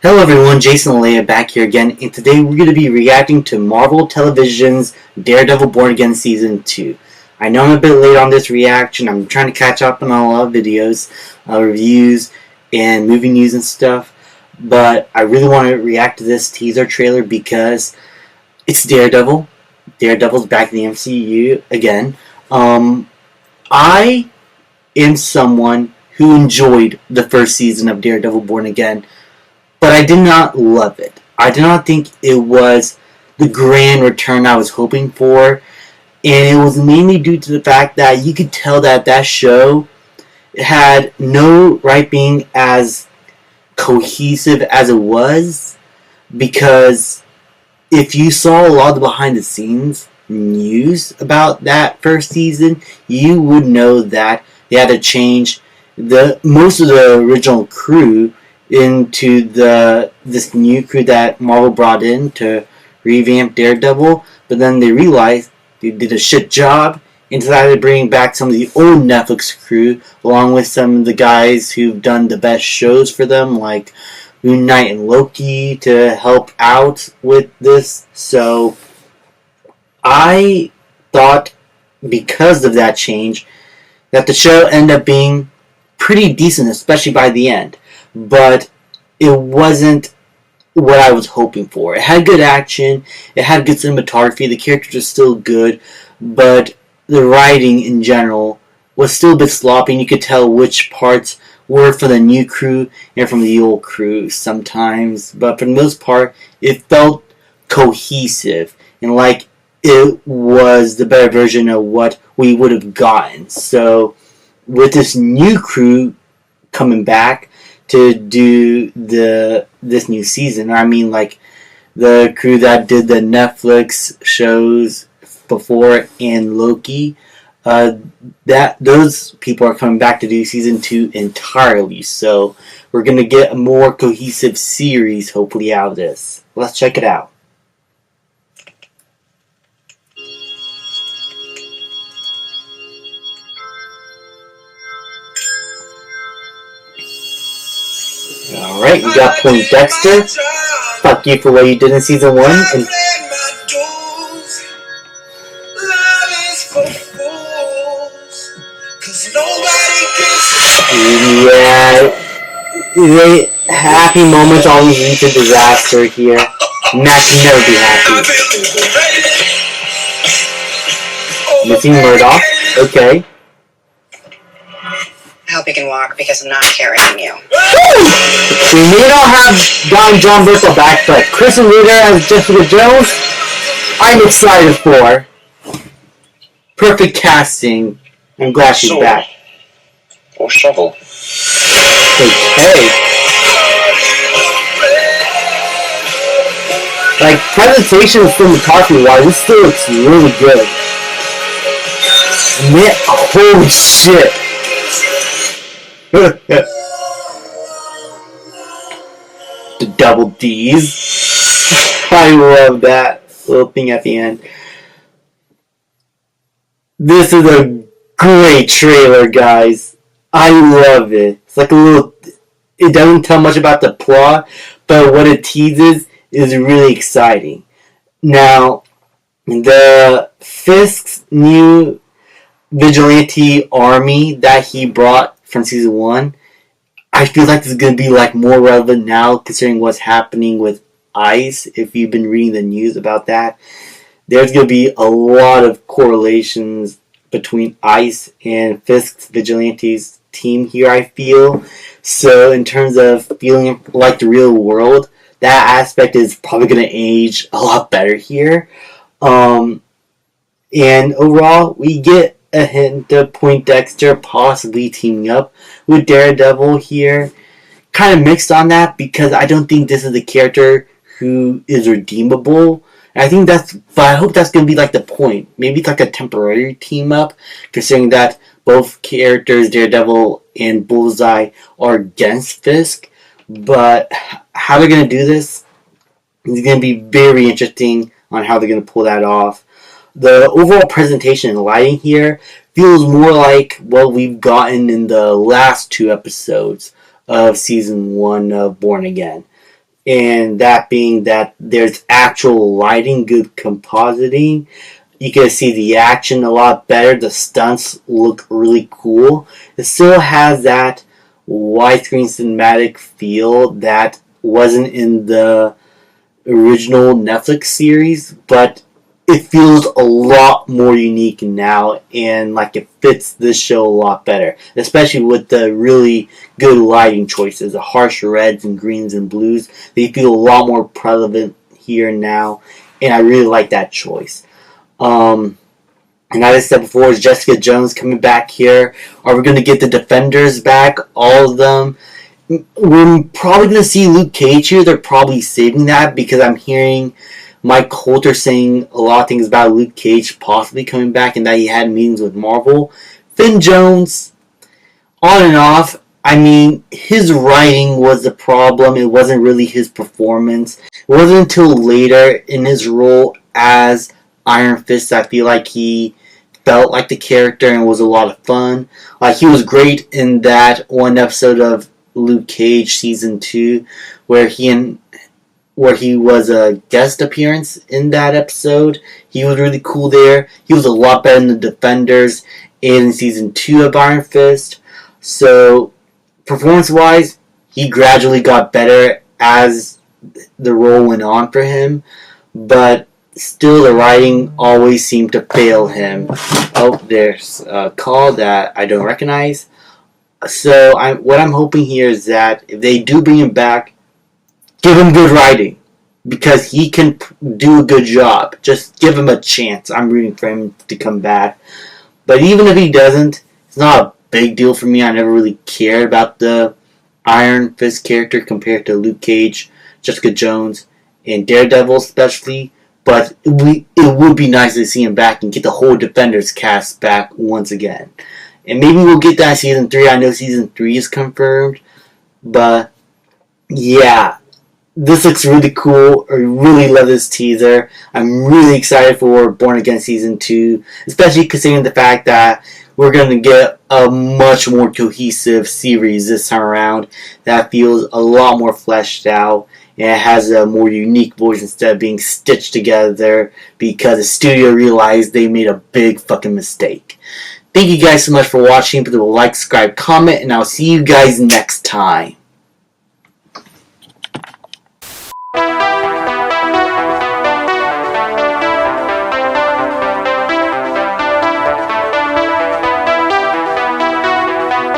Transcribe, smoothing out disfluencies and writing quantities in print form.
Hello everyone, Jason and Leia back here again, and today we're going to be reacting to Marvel Television's Daredevil Born Again Season 2. I know I'm a bit late on this reaction. I'm trying to catch up on a lot of videos, reviews, and movie news and stuff, but I really want to react to this teaser trailer because it's Daredevil. Daredevil's back in the MCU again. I am someone who enjoyed the first season of Daredevil Born Again, but I did not love it. I did not think it was the grand return I was hoping for, and it was mainly due to the fact that you could tell that that show had no right being as cohesive as it was, because if you saw a lot of the behind the scenes news about that first season, you would know that they had to change most of the original crew into this new crew that Marvel brought in to revamp Daredevil, but then they realized they did a shit job and decided to bring back some of the old Netflix crew along with some of the guys who've done the best shows for them, like Moon Knight and Loki, to help out with this. So I thought, because of that change, that the show ended up being pretty decent, especially by the end. But it wasn't what I was hoping for. It had good action, it had good cinematography, the characters were still good, but the writing in general was still a bit sloppy, and you could tell which parts were for the new crew and from the old crew sometimes. But for the most part, it felt cohesive and like it was the better version of what we would have gotten. So with this new crew coming back to do this new season, I mean, like the crew that did the Netflix shows before and Loki, that those people are coming back to do season 2 entirely. So we're gonna get a more cohesive series hopefully out of this. Let's check it out. Alright, we got Point Dexter. Fuck you for what you did in season 1. And yeah, happy moments always lead to disaster here. Matt can never be happy. Missing Murdoch? Okay. I hope you can walk because I'm not carrying you. We may not have gotten John Briscoe back, but Kristen Ritter as Jessica Jones, I'm excited for. Perfect casting. I'm glad she's back. Or shovel. Okay. Like, presentation and cinematography wise, this still looks really good. Man, holy shit. The double D's. I love that little thing at the end. This is a great trailer, guys. I love it. It's like a little... It doesn't tell much about the plot, but what it teases is really exciting. Now, the Fisk's new vigilante army that he brought from season 1, I feel like this is going to be like more relevant now, considering what's happening with ICE. If you've been reading the news about that, there's going to be a lot of correlations between ICE and Fisk's Vigilantes team here, I feel. So in terms of feeling like the real world, that aspect is probably going to age a lot better here. And overall, we get a hint of Point Dexter possibly teaming up with Daredevil here. Kind of mixed on that, because I don't think this is the character who is redeemable. And I think but I hope that's going to be like the point. Maybe it's like a temporary team up, considering that both characters, Daredevil and Bullseye, are against Fisk. But how they're going to do this is going to be very interesting on how they're going to pull that off. The overall presentation and lighting here feels more like what we've gotten in the last 2 episodes of season 1 of Born Again. and that being that there's actual lighting, good compositing. You can see the action a lot better. The stunts look really cool. It still has that widescreen cinematic feel that wasn't in the original Netflix series, but it feels a lot more unique now, and like it fits this show a lot better, especially with the really good lighting choices, the harsh reds and greens and blues. They feel a lot more prevalent here now, and I really like that choice. Um, and as I said before, is Jessica Jones coming back here? Are we going to get the Defenders back? All of them? We're probably going to see Luke Cage here. They're probably saving that because I'm hearing Mike Coulter saying a lot of things about Luke Cage possibly coming back and that he had meetings with Marvel. Finn Jones, on and off. I mean, his writing was the problem. It wasn't really his performance. It wasn't until later in his role as Iron Fist I feel like he felt like the character and was a lot of fun. Like, he was great in that one episode of Luke Cage season 2 where he was a guest appearance in that episode. He was really cool there. He was a lot better than the Defenders in season 2 of Iron Fist. So, performance-wise, he gradually got better as the role went on for him. But still, the writing always seemed to fail him. Oh, there's a call that I don't recognize. So, what I'm hoping here is that if they do bring him back, give him good writing. Because he can do a good job. Just give him a chance. I'm rooting for him to come back. But even if he doesn't, it's not a big deal for me. I never really cared about the Iron Fist character compared to Luke Cage, Jessica Jones, and Daredevil especially. But it would be nice to see him back and get the whole Defenders cast back once again. And maybe we'll get that in season 3. I know season 3 is confirmed. But, yeah. This looks really cool. I really love this teaser. I'm really excited for Born Again Season 2. Especially considering the fact that we're going to get a much more cohesive series this time around. That feels a lot more fleshed out. And it has a more unique voice instead of being stitched together. Because the studio realized they made a big fucking mistake. Thank you guys so much for watching. Please like, subscribe, comment. And I'll see you guys next time.